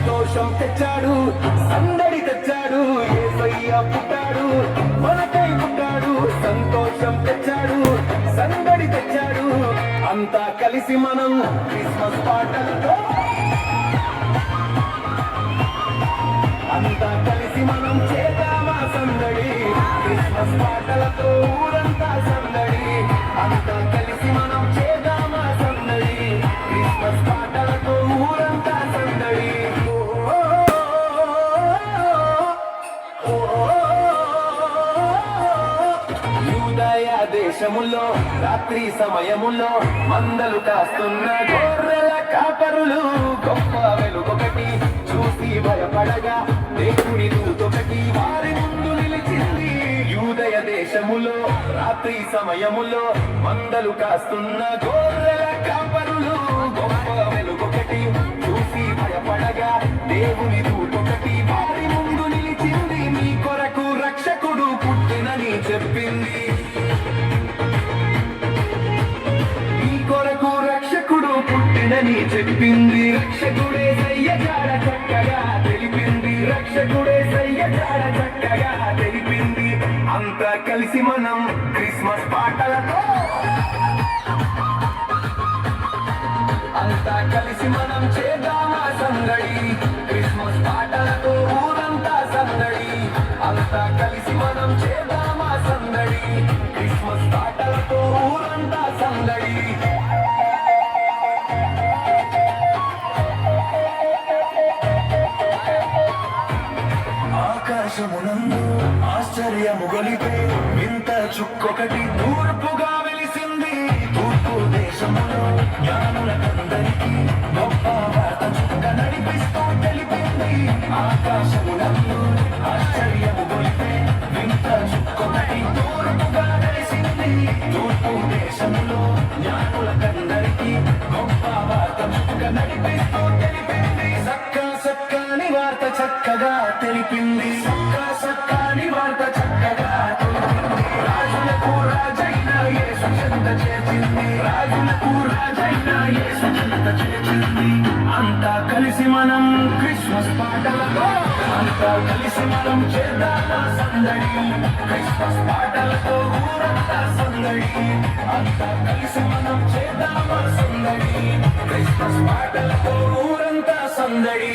సంతోషం తెచ్చాడు, సందడి తెచ్చాడు, యేసయ్య పుట్టాడు, మనకై పుట్టాడు. సంతోషం తెచ్చాడు, సందడి తెచ్చాడు, అంతా కలిసి మనం క్రిస్మస్ పాటలతో, అంతా కలిసి మనం చేద్దామా సందడి, క్రిస్మస్ పాటలతో ఊరంతా సందడి. అంతా కలిసి మనం చేద్దామా సందడి, క్రిస్మస్ పాటలతో ఊరంతా సందడి. యూదయ దేశములో రాత్రి సమయములో మందలు కాస్తున్న గొర్రెల కాపరులు గొప్ప వెలుగొకటి చూసి భయపడగా దేవుని దూతొకటి వారి ముందు నిలిచింది. యూదయ దేశములో రాత్రి సమయములో మందలు కాస్తున్న గొర్రెల కాపరులు గొప్ప వెలుగొకటి చూసి భయపడగా దేవుని దూతొకటి వారి ముందు నిలిచింది. మీ కొరకు రక్షకుడు పుట్టినని చెప్పింది, మీ కొరకు రక్షకుడు పుట్టినని చెప్పింది. రక్షకుడే సయ్యజాడ చక్కగా తెలిపింది, రక్షకుడే సయ్యజాడ చక్కగా తెలిపింది. అంతా కలిసి మనం క్రిస్మస్ పాటలతో, అంతా కలిసి మనం చేద్దామా సందడి, క్రిస్మస్ పాటలతో ఊరంతా సందడి. అంతా కలిసి మనం చేద్దామా సందడి, క్రిస్మస్ పాటలతో ఊరంతా సందడి. ఆకాశమునందు ఆశ్చర్యము గొలిపే వింత చుక్కొకటి తూర్పుగా వెలిసింది. తూర్పు దేశములో జ్ఞానులకందరికీ గొప్ప వార్త చుక్క నడిపిస్తూ తెలిపింది. ఆకాశమునందు ఆశ్చర్యము గొలిపే వింత చుక్కొకటి తూర్పుగా వెలిసింది. తూర్పు దేశములో జ్ఞానులకందరికీ గొప్ప వార్త చుక్క నడిపిస్తూ తెలిపింది. సక్కని వార్త చక్కగా తెలిపింది, సక్కని వార్త చక్కగా తెలిపింది. రాజులకు రాజైన యేసు చెంత చేర్చింది, రాజులకు రాజైన యేసు చెంత చేర్చింది. అంతా కలిసి మనం క్రిస్మస్ పాటలతో, అంతా కలిసి మనం చేద్దామా సందడి, క్రిస్మస్ పాటలతో ఊరంతా సందడి. అంతా కలిసి మనం చేద్దామా సందడి, క్రిస్మస్ పాటలతో ఊరంతా సందడి.